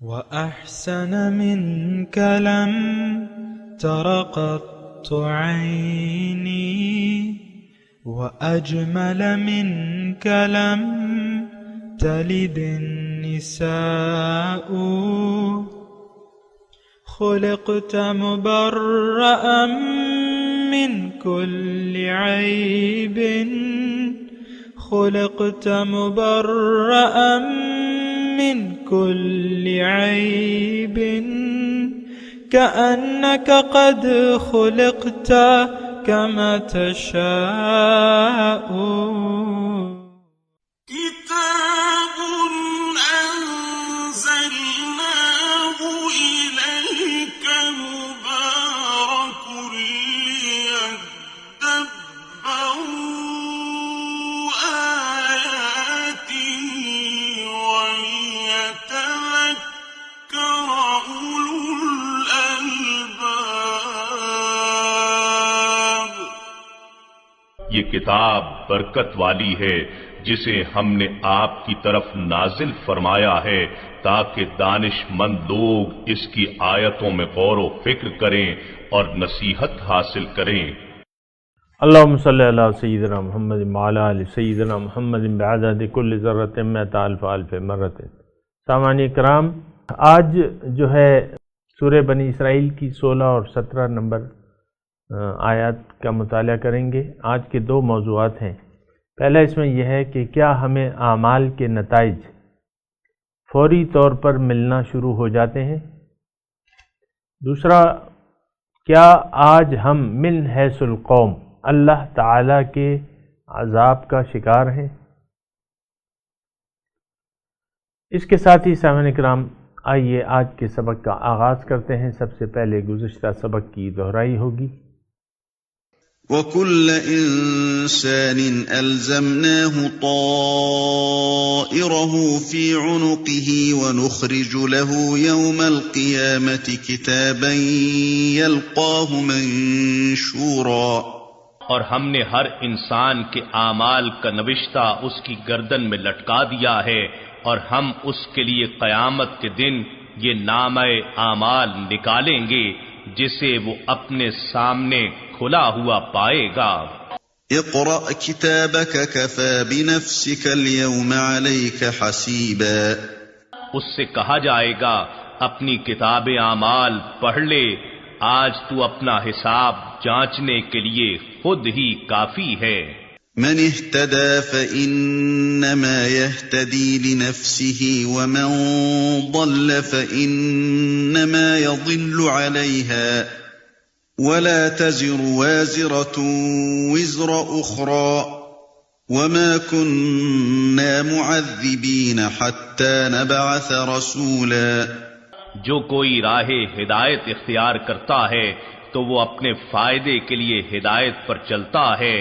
وأحسن منك لم تر قط عيني وأجمل منك لم تلد النساء خلقت مبرأ من كل عيب خلقت مبرأ من كل عيب كأنك قد خلقت كما تشاء كتاب أنزلناه إليك مبارك ليدبروا آياته وليتذكر أولو الألباب. یہ کتاب برکت والی ہے جسے ہم نے آپ کی طرف نازل فرمایا ہے تاکہ دانش مند لوگ اس کی آیتوں میں غور و فکر کریں اور نصیحت حاصل کریں. اللہم صلی علی سیدنا محمد وعلی آل سیدنا محمد بعدد کل ذرۃ مئۃ الف الف مرۃ. سامعین کرام، آج جو ہے سورہ بنی اسرائیل کی 16 اور 17 نمبر آیات کا مطالعہ کریں گے. آج کے دو موضوعات ہیں. پہلا اس میں یہ ہے کہ کیا ہمیں اعمال کے نتائج فوری طور پر ملنا شروع ہو جاتے ہیں. دوسرا، کیا آج ہم من حیث القوم اللہ تعالیٰ کے عذاب کا شکار ہیں. اس کے ساتھ ہی سامعین کرام، آئیے آج کے سبق کا آغاز کرتے ہیں. سب سے پہلے گزشتہ سبق کی دہرائی ہوگی. وَكُلَّ إِنسَانٍ أَلْزَمْنَاهُ طَائِرَهُ فِي عُنُقِهِ وَنُخْرِجُ لَهُ يَوْمَ الْقِيَامَةِ كِتَابًا يَلْقَاهُ مَنشُورًا. اور ہم نے ہر انسان کے اعمال کا نوشتہ اس کی گردن میں لٹکا دیا ہے، اور ہم اس کے لیے قیامت کے دن یہ نامہ اعمال نکالیں گے جسے وہ اپنے سامنے کھلا ہوا پائے گا. اقرأ كتابك كفى بنفسك اليوم عليك حسيبا. اس سے کہا جائے گا اپنی کتاب اعمال پڑھ لے، آج تو اپنا حساب جانچنے کے لیے خود ہی کافی ہے. من اهتدى فإنما يهتدي لنفسه ومن ضل فإنما يضل عليها ولا تزر وازرة وزر أخرى وما كنا معذبين حتى نبعث رسولا. جو کوئی راہ ہدایت اختیار کرتا ہے تو وہ اپنے فائدے کے لیے ہدایت پر چلتا ہے،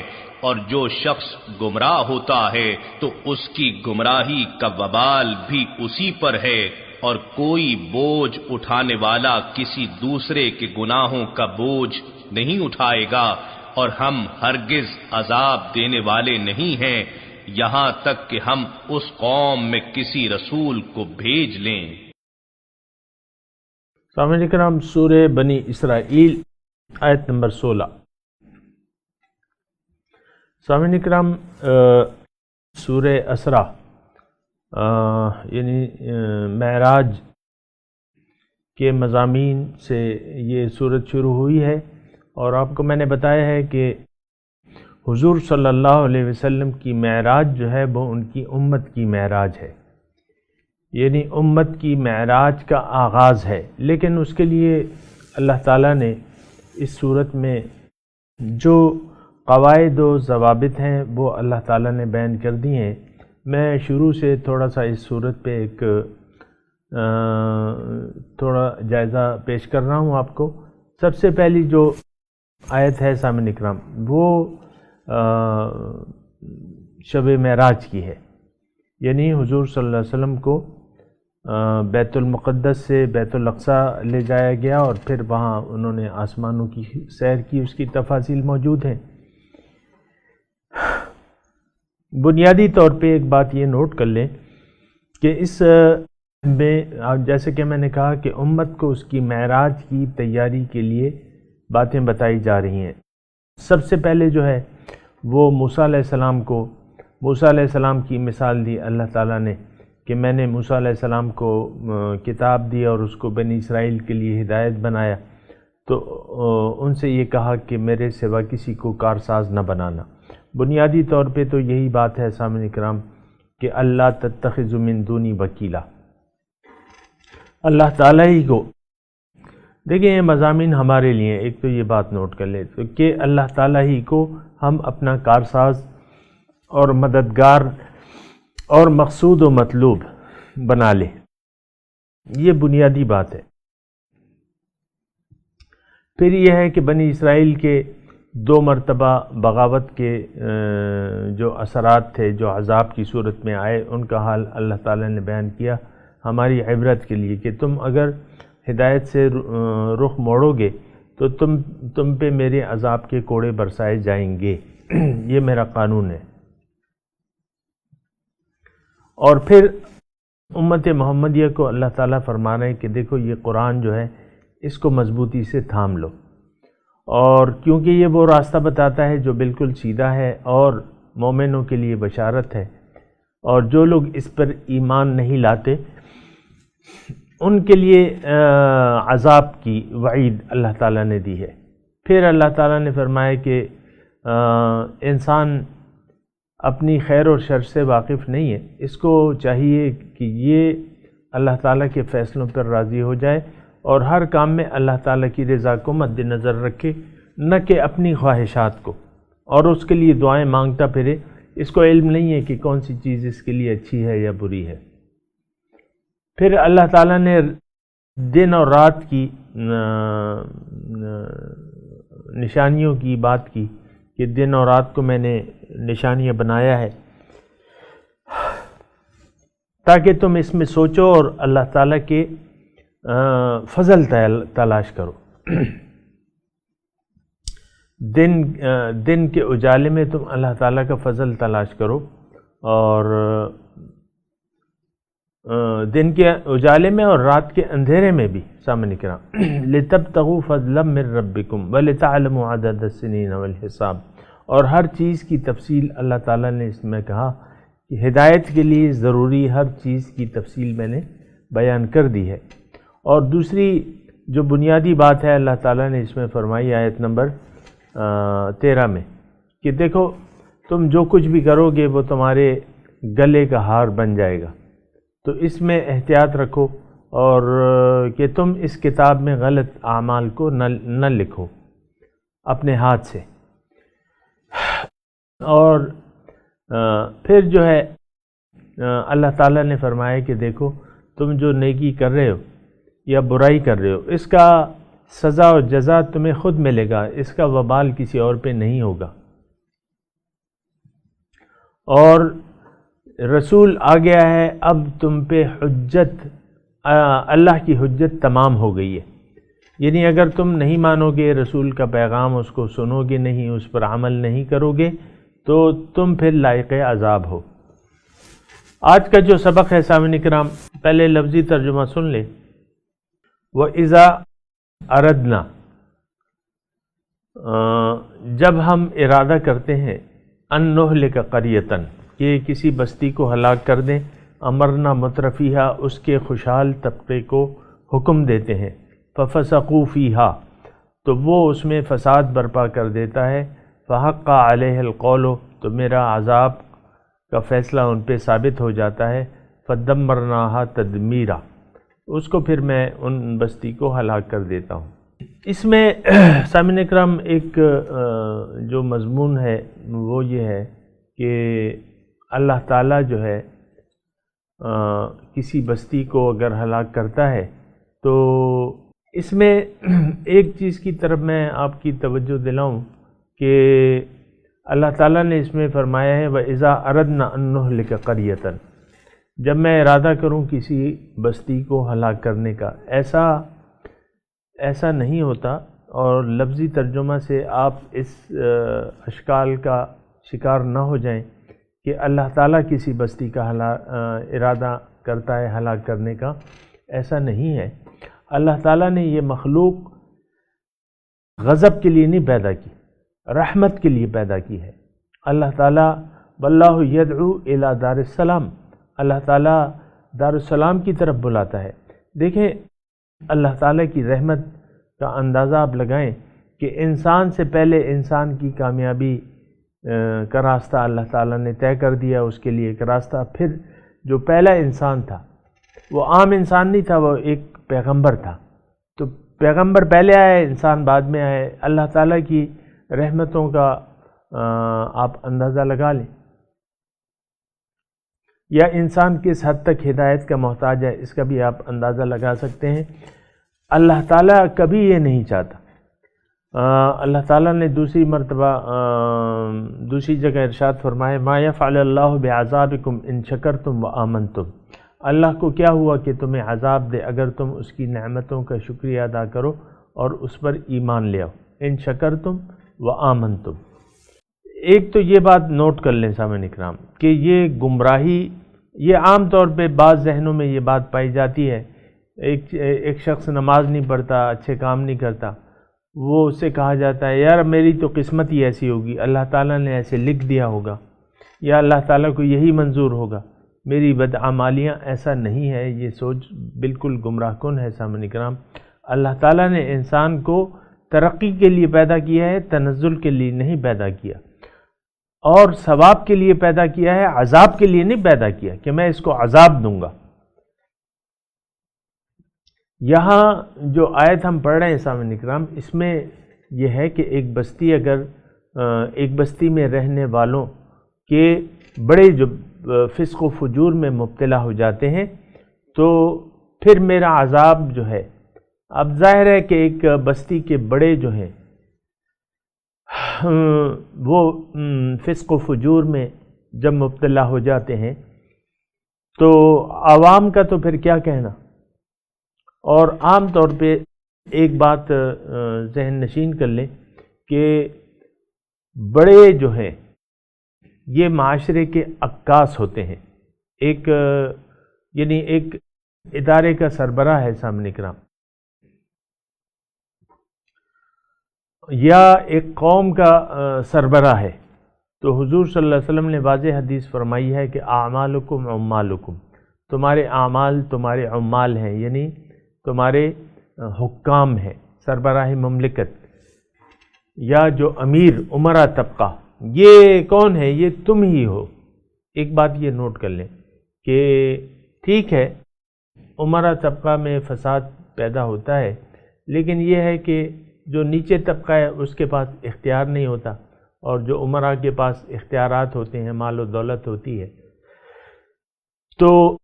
اور جو شخص گمراہ ہوتا ہے تو اس کی گمراہی کا وبال بھی اسی پر ہے، اور کوئی بوجھ اٹھانے والا کسی دوسرے کے گناہوں کا بوجھ نہیں اٹھائے گا، اور ہم ہرگز عذاب دینے والے نہیں ہیں یہاں تک کہ ہم اس قوم میں کسی رسول کو بھیج لیں. سامعین کرام، سورہ بنی اسرائیل آیت نمبر 16. سامعین کرام، سورہ اسرا یعنی معراج کے مضامین سے یہ سورت شروع ہوئی ہے، اور آپ کو میں نے بتایا ہے کہ حضور صلی اللہ علیہ وسلم کی معراج جو ہے وہ ان کی امت کی معراج ہے، یعنی امت کی معراج کا آغاز ہے. لیکن اس کے لیے اللہ تعالیٰ نے اس صورت میں جو قواعد و ضوابط ہیں وہ اللہ تعالیٰ نے بیان کر دی ہیں. میں شروع سے تھوڑا سا اس صورت پہ ایک تھوڑا جائزہ پیش کر رہا ہوں آپ کو. سب سے پہلی جو آیت ہے سامعین اکرام وہ شب معراج کی ہے، یعنی حضور صلی اللہ علیہ وسلم کو بیت المقدس سے بیت الاقصیٰ لے جایا گیا، اور پھر وہاں انہوں نے آسمانوں کی سیر کی. اس کی تفاصیل موجود ہیں. بنیادی طور پہ ایک بات یہ نوٹ کر لیں کہ اس میں جیسے کہ میں نے کہا کہ امت کو اس کی معراج کی تیاری کے لیے باتیں بتائی جا رہی ہیں۔ سب سے پہلے جو ہے وہ موسیٰ علیہ السلام کو، موسیٰ علیہ السلام کی مثال دی اللہ تعالیٰ نے کہ میں نے موسیٰ علیہ السلام کو کتاب دی اور اس کو بنی اسرائیل کے لیے ہدایت بنایا، تو ان سے یہ کہا کہ میرے سوا کسی کو کارساز نہ بنانا۔ بنیادی طور پہ تو یہی بات ہے سامعین کرام کہ اللہ تتخذ من دونی وکیلا، اللہ تعالیٰ ہی کو دیکھیں یہ مضامین ہمارے لیے، ایک تو یہ بات نوٹ کر لیں تو کہ اللہ تعالیٰ ہی کو ہم اپنا کارساز اور مددگار اور مقصود و مطلوب بنا لیں، یہ بنیادی بات ہے۔ پھر یہ ہے کہ بنی اسرائیل کے 2 مرتبہ بغاوت کے جو اثرات تھے جو عذاب کی صورت میں آئے، ان کا حال اللہ تعالیٰ نے بیان کیا ہماری عبرت کے لیے کہ تم اگر ہدایت سے رخ موڑو گے تو تم پہ میرے عذاب کے کوڑے برسائے جائیں گے، یہ میرا قانون ہے۔ اور پھر امت محمدیہ کو اللہ تعالیٰ فرما رہے ہیں کہ دیکھو یہ قرآن جو ہے اس کو مضبوطی سے تھام لو، اور کیونکہ یہ وہ راستہ بتاتا ہے جو بالکل سیدھا ہے اور مومنوں کے لیے بشارت ہے، اور جو لوگ اس پر ایمان نہیں لاتے ان کے لیے عذاب کی وعید اللہ تعالیٰ نے دی ہے۔ پھر اللہ تعالیٰ نے فرمایا کہ انسان اپنی خیر اور شر سے واقف نہیں ہے، اس کو چاہیے کہ یہ اللہ تعالیٰ کے فیصلوں پر راضی ہو جائے اور ہر کام میں اللہ تعالیٰ کی رضا کو مد نظر رکھے، نہ کہ اپنی خواہشات کو، اور اس کے لیے دعائیں مانگتا پھرے، اس کو علم نہیں ہے کہ کون سی چیز اس کے لیے اچھی ہے یا بری ہے۔ پھر اللہ تعالیٰ نے دن اور رات کی نشانیوں کی بات کی کہ دن اور رات کو میں نے نشانیاں بنایا ہے تاکہ تم اس میں سوچو اور اللہ تعالیٰ کے فضل تلاش کرو۔ دن کے اجالے میں تم اللہ تعالیٰ کا فضل تلاش کرو، اور دن کے اجالے میں اور رات کے اندھیرے میں بھی سامنے کرام لِتَبْتَغُوا فَضْلًا مِّن رَبِّكُمْ وَلِتَعْلَمُوا عَدَدَ السِّنِينَ وَالْحِسَابَ۔ اور ہر چیز کی تفصیل اللہ تعالیٰ نے اس میں کہا کہ ہدایت کے لیے ضروری ہر چیز کی تفصیل میں نے بیان کر دی ہے۔ اور دوسری جو بنیادی بات ہے اللہ تعالیٰ نے اس میں فرمائی آیت نمبر 13 میں کہ دیکھو تم جو کچھ بھی کرو گے وہ تمہارے گلے کا ہار بن جائے گا، تو اس میں احتیاط رکھو اور کہ تم اس کتاب میں غلط اعمال کو نہ لکھو اپنے ہاتھ سے۔ اور پھر جو ہے اللہ تعالیٰ نے فرمایا کہ دیکھو تم جو نیکی کر رہے ہو یا برائی کر رہے ہو اس کا سزا و جزا تمہیں خود ملے گا، اس کا وبال کسی اور پہ نہیں ہوگا۔ اور رسول آ گیا ہے، اب تم پہ حجت، اللہ کی حجت تمام ہو گئی ہے، یعنی اگر تم نہیں مانو گے رسول کا پیغام، اس کو سنو گے نہیں، اس پر عمل نہیں کرو گے تو تم پھر لائق عذاب ہو۔ آج کا جو سبق ہے سامعین کرام، پہلے لفظی ترجمہ سن لیں۔ وَإِذَا أَرَدْنَا، جب ہم ارادہ کرتے ہیں، أَن نُهْلِكَ قَرْيَةً، کہ کسی بستی کو ہلاک کر دیں، امرنا مترفیہا، اس کے خوشحال طبقے کو حکم دیتے ہیں، فَفَسَقُوا فِيهَا، تو وہ اس میں فساد برپا کر دیتا ہے، فَحَقَّ عَلَيْهِ الْقَوْلُ، تو میرا عذاب کا فیصلہ ان پہ ثابت ہو جاتا ہے، فَدَمَّرْنَاهَا تَدْمِيرًا، اس کو پھر میں ان بستی کو ہلاک کر دیتا ہوں۔ اس میں سامعین اکرام ایک جو مضمون ہے وہ یہ ہے کہ اللہ تعالیٰ جو ہے کسی بستی کو اگر ہلاک کرتا ہے تو اس میں ایک چیز کی طرف میں آپ کی توجہ دلاؤں کہ اللہ تعالیٰ نے اس میں فرمایا ہے وَإِذَا أَرَدْنَا أَن نُهْلِكَ قَرْيَةً، جب میں ارادہ کروں کسی بستی کو ہلاک کرنے کا، ایسا نہیں ہوتا، اور لفظی ترجمہ سے آپ اس اشکال کا شکار نہ ہو جائیں کہ اللہ تعالیٰ کسی بستی کا ارادہ کرتا ہے ہلاک کرنے کا، ایسا نہیں ہے۔ اللہ تعالیٰ نے یہ مخلوق غضب کے لیے نہیں پیدا کی، رحمت کے لیے پیدا کی ہے۔ اللہ تعالیٰ واللہ یدعو الی دار السلام، اللہ تعالیٰ دار السلام کی طرف بلاتا ہے۔ دیکھیں اللہ تعالیٰ کی رحمت کا اندازہ آپ لگائیں کہ انسان سے پہلے انسان کی کامیابی کا راستہ اللہ تعالیٰ نے طے کر دیا، اس کے لیے ایک راستہ۔ پھر جو پہلا انسان تھا وہ عام انسان نہیں تھا، وہ ایک پیغمبر تھا، تو پیغمبر پہلے آئے، انسان بعد میں آئے۔ اللہ تعالیٰ کی رحمتوں کا آپ اندازہ لگا لیں، یا انسان کس حد تک ہدایت کا محتاج ہے اس کا بھی آپ اندازہ لگا سکتے ہیں۔ اللہ تعالیٰ کبھی یہ نہیں چاہتا۔ اللہ تعالیٰ نے دوسری مرتبہ دوسری جگہ ارشاد فرمائے ما یفعل اللہ بعذابکم ان شکرتم وآمنتم، اللہ کو کیا ہوا کہ تمہیں عذاب دے اگر تم اس کی نعمتوں کا شکریہ ادا کرو اور اس پر ایمان لے آؤ۔ ان شکرتم وآمنتم، ایک تو یہ بات نوٹ کر لیں سامعین اکرام کہ یہ گمراہی، یہ عام طور پہ بعض ذہنوں میں یہ بات پائی جاتی ہے، ایک شخص نماز نہیں پڑھتا، اچھے کام نہیں کرتا، وہ اس سے کہا جاتا ہے یار میری تو قسمت ہی ایسی ہوگی، اللہ تعالیٰ نے ایسے لکھ دیا ہوگا، یا اللہ تعالیٰ کو یہی منظور ہوگا میری بدعمالیاں۔ ایسا نہیں ہے، یہ سوچ بالکل گمراہ کن ہے سامعین اکرام۔ اللہ تعالیٰ نے انسان کو ترقی کے لیے پیدا کیا ہے، تنزل کے لیے نہیں پیدا کیا، اور ثواب کے لیے پیدا کیا ہے، عذاب کے لیے نہیں پیدا کیا کہ میں اس کو عذاب دوں گا۔ یہاں جو آیت ہم پڑھ رہے ہیں سامعین اکرام، اس میں یہ ہے کہ ایک بستی میں رہنے والوں کے بڑے جو فسق و فجور میں مبتلا ہو جاتے ہیں تو پھر میرا عذاب جو ہے، اب ظاہر ہے کہ ایک بستی کے بڑے جو ہیں وہ فسق و فجور میں جب مبتلا ہو جاتے ہیں تو عوام کا تو پھر کیا کہنا۔ اور عام طور پہ ایک بات ذہن نشین کر لیں کہ بڑے جو ہیں یہ معاشرے کے عکاس ہوتے ہیں، یعنی ایک ادارے کا سربراہ ہے سامنے کرام، یا ایک قوم کا سربراہ ہے، تو حضور صلی اللہ علیہ وسلم نے واضح حدیث فرمائی ہے کہ اعمالکم عمالکم، تمہارے اعمال تمہارے عمال ہیں، یعنی تمہارے حکام ہیں، سربراہ مملکت یا جو امیر امرا طبقہ، یہ کون ہے؟ یہ تم ہی ہو۔ ایک بات یہ نوٹ کر لیں کہ ٹھیک ہے امرا طبقہ میں فساد پیدا ہوتا ہے، لیکن یہ ہے کہ جو نیچے طبقہ ہے اس کے پاس اختیار نہیں ہوتا، اور جو امراء کے پاس اختیارات ہوتے ہیں، مال و دولت ہوتی ہے، تو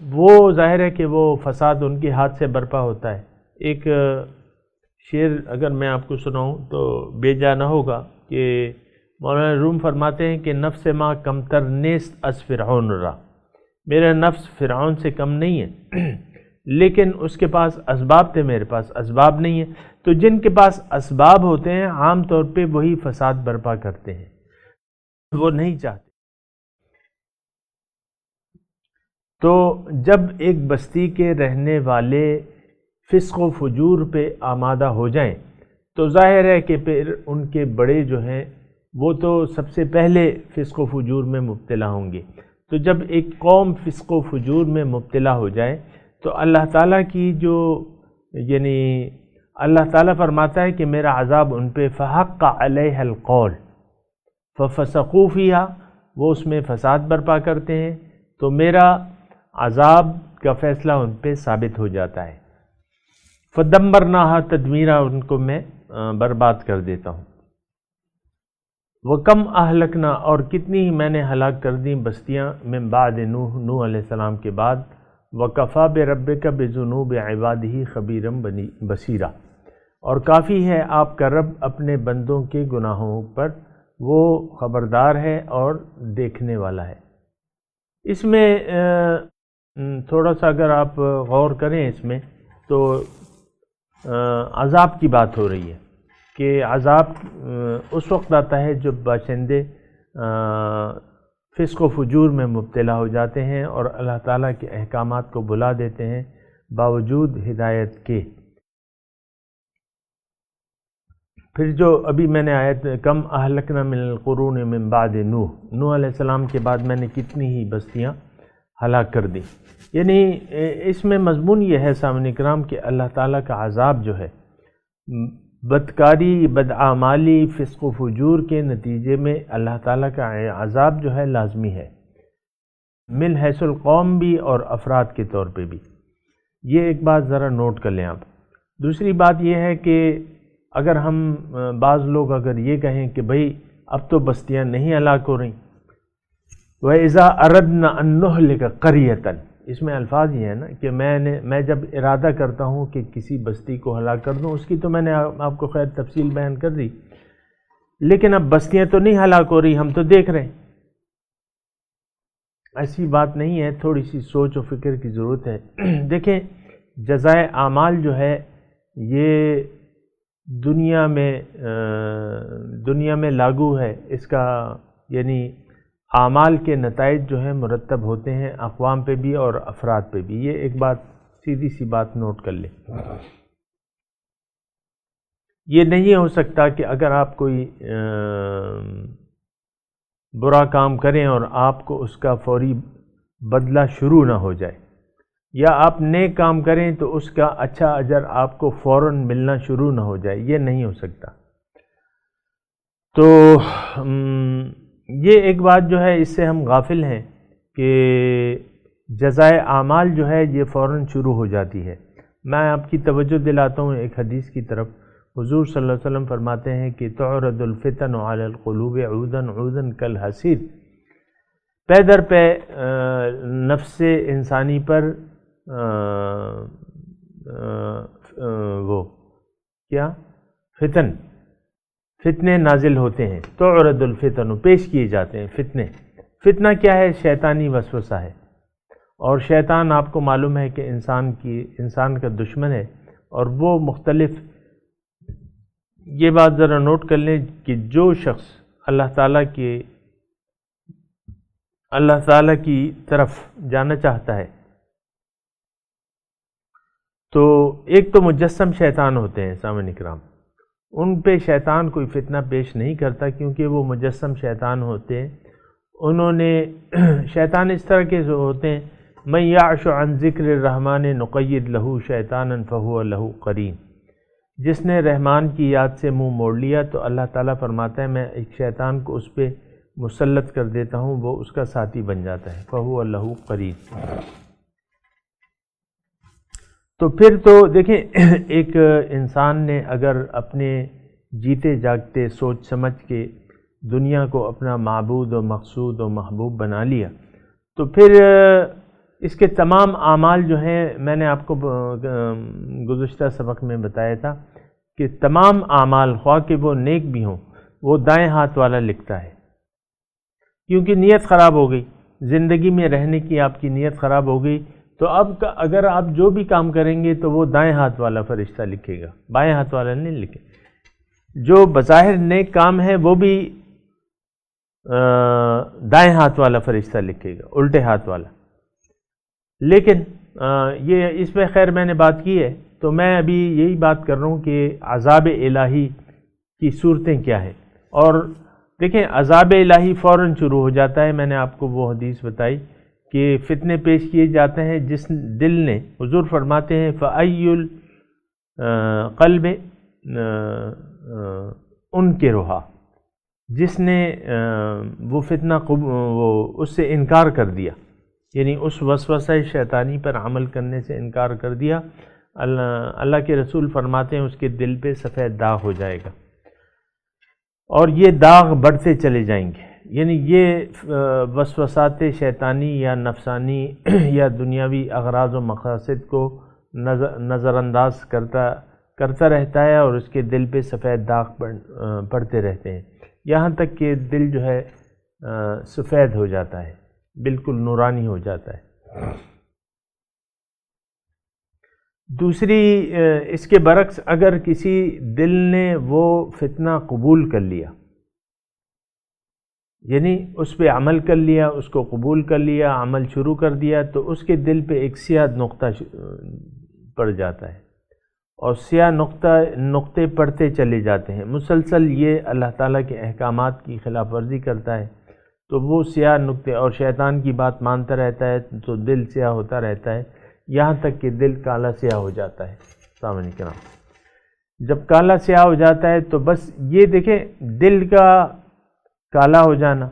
وہ ظاہر ہے کہ وہ فساد ان کے ہاتھ سے برپا ہوتا ہے۔ ایک شعر اگر میں آپ کو سناؤں تو بے جا نہ ہوگا کہ مولانا روم فرماتے ہیں کہ نفس ما کمتر نیست از فرعون را، میرا نفس فرعون سے کم نہیں ہے، لیکن اس کے پاس اسباب تھے، میرے پاس اسباب نہیں ہیں۔ تو جن کے پاس اسباب ہوتے ہیں عام طور پہ وہی فساد برپا کرتے ہیں، وہ نہیں چاہتے۔ تو جب ایک بستی کے رہنے والے فسق و فجور پہ آمادہ ہو جائیں تو ظاہر ہے کہ پھر ان کے بڑے جو ہیں وہ تو سب سے پہلے فسق و فجور میں مبتلا ہوں گے۔ تو جب ایک قوم فسق و فجور میں مبتلا ہو جائے تو اللہ تعالیٰ کی جو یعنی اللہ تعالیٰ فرماتا ہے کہ میرا عذاب ان پہ فحق علیہ القول ففسقوا فیہا، وہ اس میں فساد برپا کرتے ہیں تو میرا عذاب کا فیصلہ ان پہ ثابت ہو جاتا ہے۔ فدمرناہا تدمیرا، ان کو میں برباد کر دیتا ہوں۔ وَكَمْ أَهْلَكْنَا، اور کتنی ہی میں نے ہلاک کر دیں بستیاں، من بعد نوح علیہ السلام کے بعد، وَكَفَى بِرَبِّكَ بِذُنُوبِ عِبَادِهِ خَبِيرًا بَصِيرًا، اور کافی ہے آپ کا رب اپنے بندوں کے گناہوں پر، وہ خبردار ہے اور دیکھنے والا ہے۔ اس میں تھوڑا سا اگر آپ غور کریں اس میں تو عذاب کی بات ہو رہی ہے کہ عذاب اس وقت آتا ہے جب باشندے فسق و فجور میں مبتلا ہو جاتے ہیں اور اللہ تعالیٰ کے احکامات کو بھلا دیتے ہیں باوجود ہدایت کے۔ پھر جو ابھی میں نے آیت کم اہلکنا من القرون من بعد نوح علیہ السلام کے بعد میں نے کتنی ہی بستیاں ہلاک کر دی، یعنی اس میں مضمون یہ ہے سامعین کرام کہ اللہ تعالیٰ کا عذاب جو ہے بدکاری، بدعمالی، فسق و فجور کے نتیجے میں اللہ تعالیٰ کا عذاب جو ہے لازمی ہے، من حیث القوم بھی اور افراد کے طور پہ بھی۔ یہ ایک بات ذرا نوٹ کر لیں آپ۔ دوسری بات یہ ہے کہ اگر ہم بعض لوگ اگر یہ کہیں کہ بھئی اب تو بستیاں نہیں ہلاک ہو رہی، وَإِذَا أَرَدْنَا أَن نُهْلِكَ قَرْيَةً، اس میں الفاظ یہ ہیں نا کہ میں جب ارادہ کرتا ہوں کہ کسی بستی کو ہلاک کر دوں، اس کی تو میں نے آپ کو خیر تفصیل بیان کر دی، لیکن اب بستیاں تو نہیں ہلاک ہو رہی، ہم تو دیکھ رہے ہیں۔ ایسی بات نہیں ہے، تھوڑی سی سوچ و فکر کی ضرورت ہے۔ دیکھیں جزائے اعمال جو ہے یہ دنیا میں لاگو ہے، اس کا یعنی اعمال کے نتائج جو ہیں مرتب ہوتے ہیں اقوام پہ بھی اور افراد پہ بھی۔ یہ ایک بات سیدھی سی بات نوٹ کر لیں۔ یہ نہیں ہو سکتا کہ اگر آپ کوئی برا کام کریں اور آپ کو اس کا فوری بدلہ شروع نہ ہو جائے، یا آپ نیک کام کریں تو اس کا اچھا اجر آپ کو فوراً ملنا شروع نہ ہو جائے، یہ نہیں ہو سکتا۔ تو یہ ایک بات جو ہے اس سے ہم غافل ہیں کہ جزائے اعمال جو ہے یہ فوراً شروع ہو جاتی ہے۔ میں آپ کی توجہ دلاتا ہوں ایک حدیث کی طرف۔ حضور صلی اللہ علیہ وسلم فرماتے ہیں کہ تعرض الفتن علی القلوب عودا عودا کالحصیر، پے در پہ نفس انسانی پر وہ کیا فتنے نازل ہوتے ہیں، تعرض الفتن، پیش کیے جاتے ہیں فتنے۔ فتنہ کیا ہے؟ شیطانی وسوسہ ہے، اور شیطان آپ کو معلوم ہے کہ انسان کا دشمن ہے، اور وہ مختلف، یہ بات ذرا نوٹ کر لیں کہ جو شخص اللہ تعالیٰ کی طرف جانا چاہتا ہے تو ایک تو مجسم شیطان ہوتے ہیں سامعین کرام، ان پہ شیطان کوئی فتنہ پیش نہیں کرتا کیونکہ وہ مجسم شیطان ہوتے ہیں۔ انہوں نے شیطان اس طرح کے ہوتے ہیں، من یعش عن ذکر الرحمن نقید لہ شیطانا فہو لہ قرین، جس نے رحمان کی یاد سے منہ موڑ لیا تو اللہ تعالیٰ فرماتا ہے میں ایک شیطان کو اس پہ مسلط کر دیتا ہوں، وہ اس کا ساتھی بن جاتا ہے، فہو لہ قرین۔ تو پھر تو دیکھیں ایک انسان نے اگر اپنے جیتے جاگتے سوچ سمجھ کے دنیا کو اپنا معبود و مقصود و محبوب بنا لیا تو پھر اس کے تمام اعمال جو ہیں، میں نے آپ کو گزشتہ سبق میں بتایا تھا کہ تمام اعمال خواہ کہ وہ نیک بھی ہوں، وہ دائیں ہاتھ والا لکھتا ہے، کیونکہ نیت خراب ہو گئی، زندگی میں رہنے کی آپ کی نیت خراب ہو گئی، تو اب اگر آپ جو بھی کام کریں گے تو وہ دائیں ہاتھ والا فرشتہ لکھے گا، بائیں ہاتھ والا نہیں لکھے۔ جو بظاہر نیک کام ہے وہ بھی دائیں ہاتھ والا فرشتہ لکھے گا، الٹے ہاتھ والا۔ لیکن یہ اس میں خیر میں نے بات کی ہے، تو میں ابھی یہی بات کر رہا ہوں کہ عذاب الہی کی صورتیں کیا ہیں۔ اور دیکھیں عذاب الہی فوراً شروع ہو جاتا ہے، میں نے آپ کو وہ حدیث بتائی کہ فتنے پیش کیے جاتے ہیں جس دل نے، حضور فرماتے ہیں فَأَيُّ الْقَلْبِ اُنْكِرُهَا، جس نے وہ فتنہ وہ اس سے انکار کر دیا، یعنی اس وسوسہ شیطانی پر عمل کرنے سے انکار کر دیا، اللہ کے رسول فرماتے ہیں اس کے دل پہ سفید داغ ہو جائے گا، اور یہ داغ بڑھتے چلے جائیں گے، یعنی یہ وسوسات شیطانی یا نفسانی یا دنیاوی اغراض و مقاصد کو نظر انداز کرتا رہتا ہے، اور اس کے دل پہ سفید داغ پڑتے رہتے ہیں، یہاں تک کہ دل جو ہے سفید ہو جاتا ہے، بالکل نورانی ہو جاتا ہے۔ دوسری اس کے برعکس اگر کسی دل نے وہ فتنہ قبول کر لیا، یعنی اس پہ عمل کر لیا، اس کو قبول کر لیا، عمل شروع کر دیا، تو اس کے دل پہ ایک سیاہ نقطہ پڑ جاتا ہے، اور سیاہ نقطے پڑتے چلے جاتے ہیں، مسلسل یہ اللہ تعالیٰ کے احکامات کی خلاف ورزی کرتا ہے، تو وہ سیاہ نقطے، اور شیطان کی بات مانتا رہتا ہے تو دل سیاہ ہوتا رہتا ہے، یہاں تک کہ دل کالا سیاہ ہو جاتا ہے۔ سامنے کرام، جب کالا سیاہ ہو جاتا ہے تو بس یہ دیکھیں، دل کا کالا ہو جانا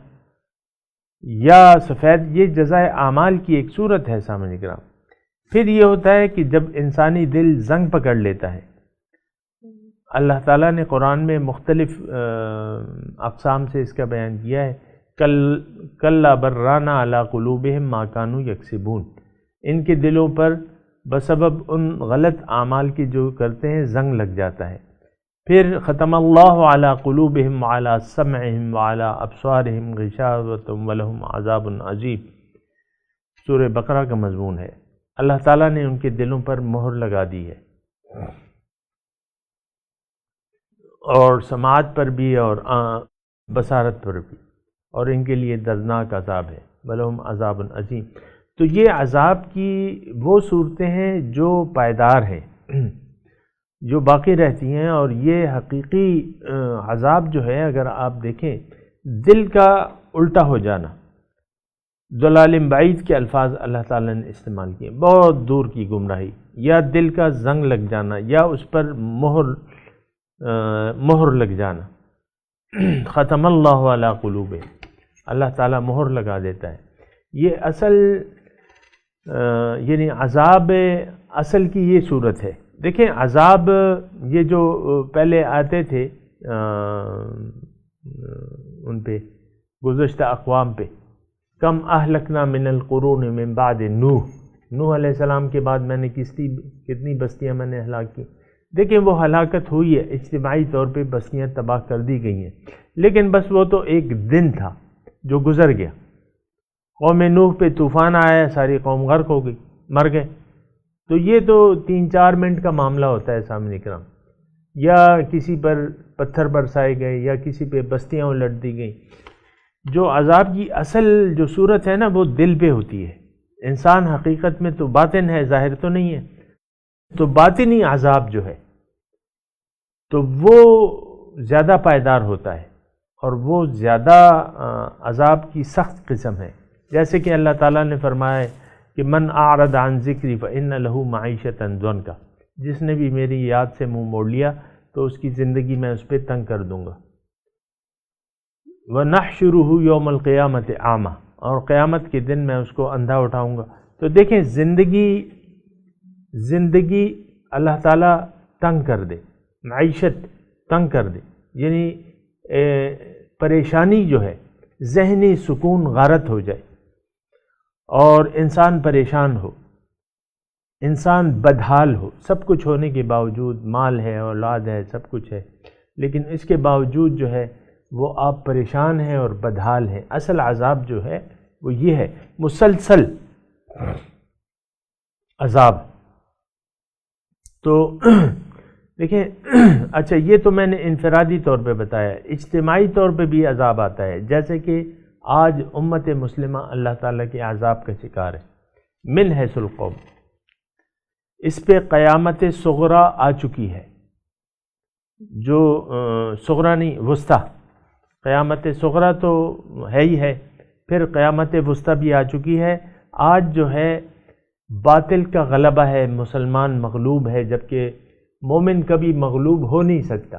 یا سفید، یہ جزائے اعمال کی ایک صورت ہے۔ سامنے کرام، پھر یہ ہوتا ہے کہ جب انسانی دل زنگ پکڑ لیتا ہے، اللہ تعالیٰ نے قرآن میں مختلف اقسام سے اس کا بیان کیا ہے، کلا بررانا علی قلوبہم ما کانوا یکسبون، ان کے دلوں پر بسبب ان غلط اعمال کے جو کرتے ہیں زنگ لگ جاتا ہے۔ پھر ختم اللہ علی قلوبہم وعلی سمعہم وعلی ابصارہم غشاوۃ ولہم عذاب عظیم، سورہ بقرہ کا مضمون ہے۔ اللہ تعالیٰ نے ان کے دلوں پر مہر لگا دی ہے، اور سماعت پر بھی اور بصارت پر بھی، اور ان کے لیے دردناک عذاب ہے، ولہم عذاب عظیم۔ تو یہ عذاب کی وہ صورتیں ہیں جو پائیدار ہیں، جو باقی رہتی ہیں، اور یہ حقیقی عذاب جو ہے، اگر آپ دیکھیں، دل کا الٹا ہو جانا، ضلال بعید کے الفاظ اللہ تعالیٰ نے استعمال کیے، بہت دور کی گمراہی، یا دل کا زنگ لگ جانا، یا اس پر مہر لگ جانا، ختم اللہ علی قلوبہم، اللہ تعالیٰ مہر لگا دیتا ہے۔ یہ اصل یعنی عذاب اصل کی یہ صورت ہے۔ دیکھیں، عذاب یہ جو پہلے آتے تھے ان پہ، گزشتہ اقوام پہ، کم اہلکنا من القرون من بعد نوح علیہ السلام کے بعد میں نے کتنی بستیاں میں نے ہلاک کی۔ دیکھیں، وہ ہلاکت ہوئی ہے، اجتماعی طور پہ بستیاں تباہ کر دی گئی ہیں، لیکن بس وہ تو ایک دن تھا جو گزر گیا۔ قوم نوح پہ طوفان آیا، ساری قوم غرق ہو گئی، مر گئے۔ تو یہ تو 3-4 منٹ کا معاملہ ہوتا ہے سامنے کرام، یا کسی پر پتھر برسائے گئے، یا کسی پہ بستیاں الٹ دی گئیں۔ جو عذاب کی اصل جو صورت ہے نا، وہ دل پہ ہوتی ہے۔ انسان حقیقت میں تو باطن ہے، ظاہر تو نہیں ہے، تو باطنی عذاب جو ہے تو وہ زیادہ پائیدار ہوتا ہے، اور وہ زیادہ عذاب کی سخت قسم ہے۔ جیسے کہ اللہ تعالیٰ نے فرمایا ہے کہ من اعرض عن ذکری فإن له معیشۃ ضنکا، جس نے بھی میری یاد سے منہ موڑ لیا تو اس کی زندگی میں اس پہ تنگ کر دوں گا۔ وَنَحْشُرُهُ يَوْمَ الْقِيَامَةِ أَعْمَى، اور قیامت کے دن میں اس کو اندھا اٹھاؤں گا۔ تو دیکھیں، زندگی اللہ تعالیٰ تنگ کر دے، معیشت تنگ کر دے، یعنی پریشانی جو ہے، ذہنی سکون غارت ہو جائے، اور انسان پریشان ہو، انسان بدحال ہو، سب کچھ ہونے کے باوجود، مال ہے، اولاد ہے، سب کچھ ہے، لیکن اس کے باوجود جو ہے وہ آپ پریشان ہیں اور بدحال ہیں۔ اصل عذاب جو ہے وہ یہ ہے، مسلسل عذاب۔ تو دیکھیں، اچھا، یہ تو میں نے انفرادی طور پہ بتایا، اجتماعی طور پہ بھی عذاب آتا ہے، جیسے کہ آج امت مسلمہ اللہ تعالیٰ کے عذاب کا شکار ہے، من حیث القوم۔ اس پہ قیامت صغریٰ آ چکی ہے، جو صغریٰ نہیں، وسطیٰ، قیامت صغریٰ تو ہے ہی ہے، پھر قیامت وسطیٰ بھی آ چکی ہے۔ آج جو ہے باطل کا غلبہ ہے، مسلمان مغلوب ہے، جبکہ مومن کبھی مغلوب ہو نہیں سکتا۔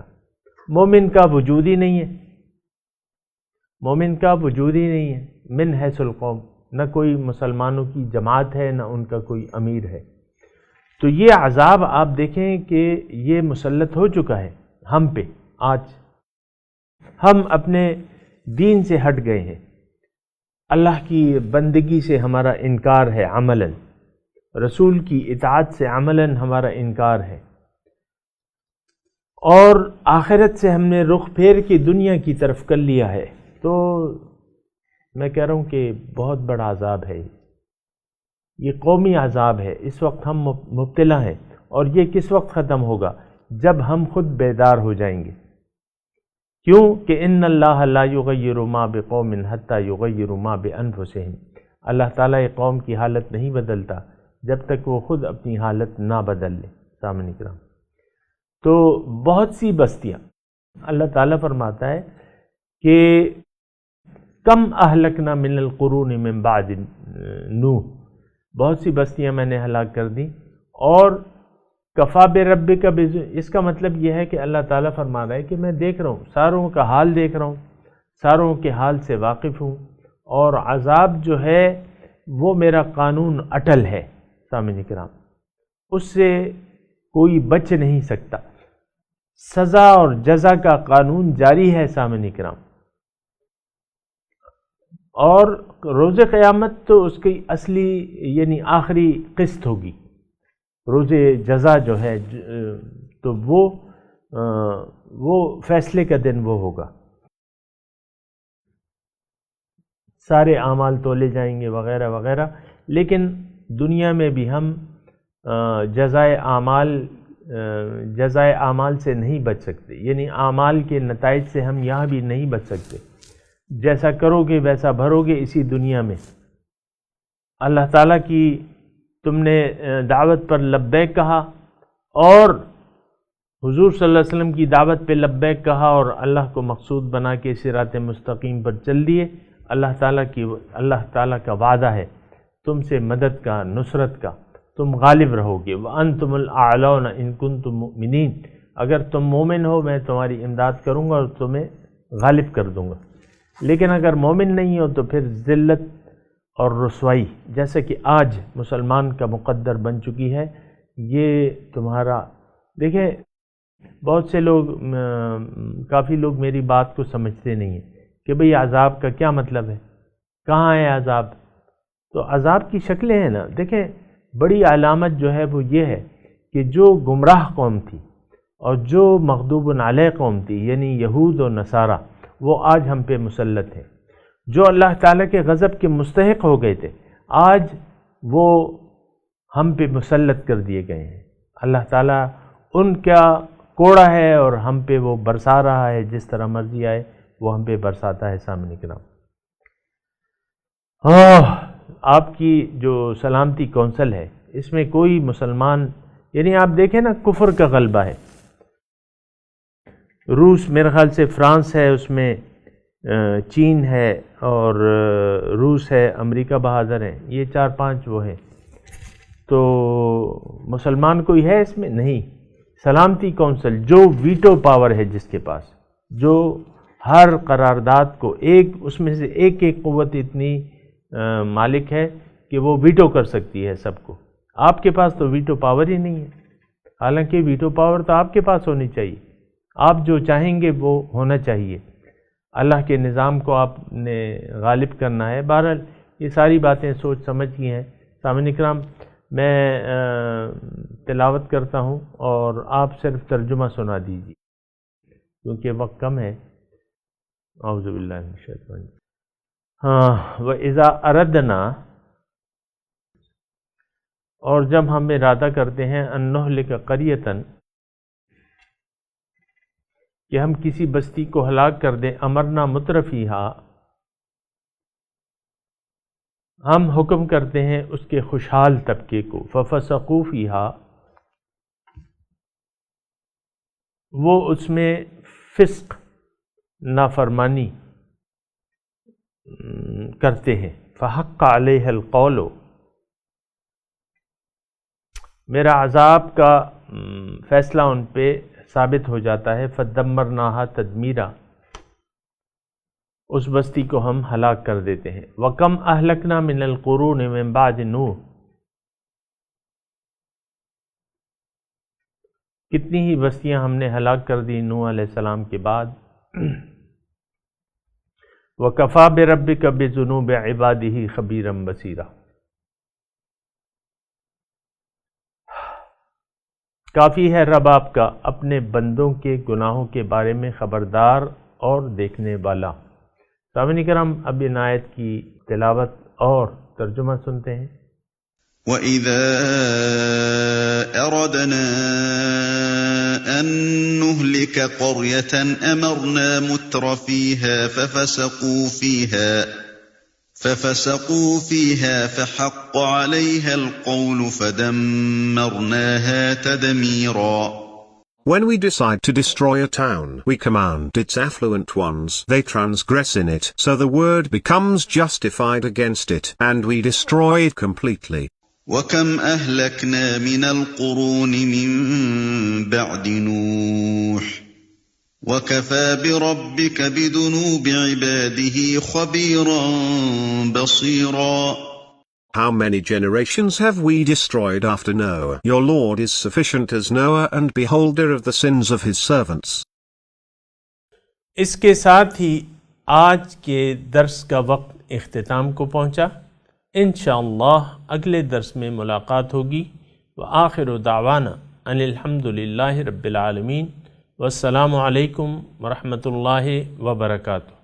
مومن کا وجود ہی نہیں ہے، مومن کا وجود ہی نہیں ہے، من حیث القوم، نہ کوئی مسلمانوں کی جماعت ہے، نہ ان کا کوئی امیر ہے۔ تو یہ عذاب آپ دیکھیں کہ یہ مسلط ہو چکا ہے ہم پہ۔ آج ہم اپنے دین سے ہٹ گئے ہیں، اللہ کی بندگی سے ہمارا انکار ہے عملاً، رسول کی اطاعت سے عملاً ہمارا انکار ہے، اور آخرت سے ہم نے رخ پھیر کے دنیا کی طرف کر لیا ہے۔ تو میں کہہ رہا ہوں کہ بہت بڑا عذاب ہے، یہ قومی عذاب ہے۔ اس وقت ہم مبتلا ہیں، اور یہ کس وقت ختم ہوگا؟ جب ہم خود بیدار ہو جائیں گے، کیوں کہ ان اللہ لا یغیر ما بقوم حتی یغیروا ما بانفسہم، اللہ تعالیٰ ایک قوم کی حالت نہیں بدلتا جب تک وہ خود اپنی حالت نہ بدل لے۔ سامعین کرام، تو بہت سی بستیاں اللہ تعالیٰ فرماتا ہے کہ کم اہلکنا من القرون من بعد نوح، بہت سی بستیاں میں نے ہلاک کر دیں، اور کفا بربک اس کا مطلب یہ ہے کہ اللہ تعالیٰ فرما رہا ہے کہ میں دیکھ رہا ہوں، ساروں کا حال دیکھ رہا ہوں، ساروں کے حال سے واقف ہوں، اور عذاب جو ہے وہ میرا قانون اٹل ہے۔ سامعین کرام، اس سے کوئی بچ نہیں سکتا، سزا اور جزا کا قانون جاری ہے۔ سامعین کرام، اور روز قیامت تو اس کی اصلی یعنی آخری قسط ہوگی، روز جزا جو ہے تو وہ فیصلے کا دن وہ ہوگا، سارے اعمال تولے جائیں گے وغیرہ وغیرہ۔ لیکن دنیا میں بھی ہم جزائے اعمال سے نہیں بچ سکتے، یعنی اعمال کے نتائج سے ہم یہاں بھی نہیں بچ سکتے، جیسا کرو گے ویسا بھرو گے اسی دنیا میں۔ اللہ تعالیٰ کی تم نے دعوت پر لبیک کہا، اور حضور صلی اللہ علیہ وسلم کی دعوت پہ لبیک کہا، اور اللہ کو مقصود بنا کے صراط مستقیم پر چل دیے۔ اللہ تعالیٰ کا وعدہ ہے تم سے مدد کا، نصرت کا، تم غالب رہو گے۔ وَأَنْتُمُ الْأَعْلَوْنَ إِن كُنتُم مُؤْمِنِينَ، اگر تم مومن ہو میں تمہاری امداد کروں گا اور تمہیں غالب کر دوں گا۔ لیکن اگر مومن نہیں ہو تو پھر ذلت اور رسوائی، جیسا کہ آج مسلمان کا مقدر بن چکی ہے، یہ تمہارا دیکھیں، بہت سے لوگ کافی لوگ میری بات کو سمجھتے نہیں ہیں کہ بھئی عذاب کا کیا مطلب ہے، کہاں ہے عذاب؟ تو عذاب کی شکلیں ہیں نا، دیکھیں بڑی علامت جو ہے وہ یہ ہے کہ جو گمراہ قوم تھی اور جو مغضوب علیہ قوم تھی، یعنی یہود و نصارہ، وہ آج ہم پہ مسلط ہیں۔ جو اللہ تعالیٰ کے غضب کے مستحق ہو گئے تھے، آج وہ ہم پہ مسلط کر دیے گئے ہیں۔ اللہ تعالیٰ ان کا کوڑا ہے اور ہم پہ وہ برسا رہا ہے، جس طرح مرضی آئے وہ ہم پہ برساتا ہے۔ سامنے کرام، آپ کی جو سلامتی کونسل ہے اس میں کوئی مسلمان، یعنی آپ دیکھیں نا، کفر کا غلبہ ہے۔ روس میرے خیال سے فرانس ہے، اس میں چین ہے، اور روس ہے، امریکہ بہادر ہیں، یہ 4-5 وہ ہیں۔ تو مسلمان کوئی ہے اس میں؟ نہیں۔ سلامتی کونسل جو ویٹو پاور ہے جس کے پاس، جو ہر قرارداد کو اس میں سے ایک قوت اتنی مالک ہے کہ وہ ویٹو کر سکتی ہے سب کو۔ آپ کے پاس تو ویٹو پاور ہی نہیں ہے، حالانکہ ویٹو پاور تو آپ کے پاس ہونی چاہیے، آپ جو چاہیں گے وہ ہونا چاہیے، اللہ کے نظام کو آپ نے غالب کرنا ہے۔ بہرحال یہ ساری باتیں سوچ سمجھ کی ہیں۔ سامعین اکرام، میں تلاوت کرتا ہوں اور آپ صرف ترجمہ سنا دیجیے کیونکہ وقت کم ہے۔ اعوذ باللہ من الشیطان الرجیم۔ وَإِذَا أَرَدْنَا، اور جب ہم ارادہ کرتے ہیں، أَن نُهْلِكَ قَرْيَةً، کہ ہم کسی بستی کو ہلاک کر دیں، امرنا مترفیہا، ہم حکم کرتے ہیں اس کے خوشحال طبقے کو، ففسقوا فیہا، وہ اس میں فسق نافرمانی کرتے ہیں، فحق علیہ القول، میرا عذاب کا فیصلہ ان پہ ثابت ہو جاتا ہے، فدمرناہا تدمیرا، اس بستی کو ہم ہلاک کر دیتے ہیں۔ وَكَمْ أَهْلَكْنَا مِنَ الْقُرُونِ مِنْ بَعْدِ نوح، کتنی ہی بستیاں ہم نے ہلاک کر دی نوح علیہ السلام کے بعد۔ وَكَفَى بِرَبِّكَ بِذُنُوبِ عِبَادِهِ خَبِيرًا بَصِيرًا، کافی ہے رب آپ کا اپنے بندوں کے گناہوں کے بارے میں خبردار اور دیکھنے والا۔ سامعین کرام، اب ان آیت کی تلاوت اور ترجمہ سنتے ہیں۔ وَإِذَا أَرَدْنَا أَن نهلك قرية أمرنا متر فيها ففسقوا فيها فحق عليها القول فدمرناها تدميرا. When we decide to destroy a town, we command its affluent ones. They transgress in it, so the word becomes justified against it, and we destroy it completely. وَكَمْ أَهْلَكْنَا مِنَ الْقُرُونِ مِنْ بَعْدِ نُوحٍ وَكَفَى بِرَبِّكَ بِذُنُوبِ عِبَادِهِ خَبِيرًا بَصِيرًا. How many generations have we destroyed after Noah? Your Lord is sufficient as knower and beholder of the sins of his servants. اس کے ساتھ ہی آج کے درس کا وقت اختتام کو پہنچا. انشاءاللہ اگلے درس میں ملاقات ہوگی. وآخر دعوانا ان الحمدللہ رب العالمین. والسلام علیکم ورحمۃ اللہ وبرکاتہ.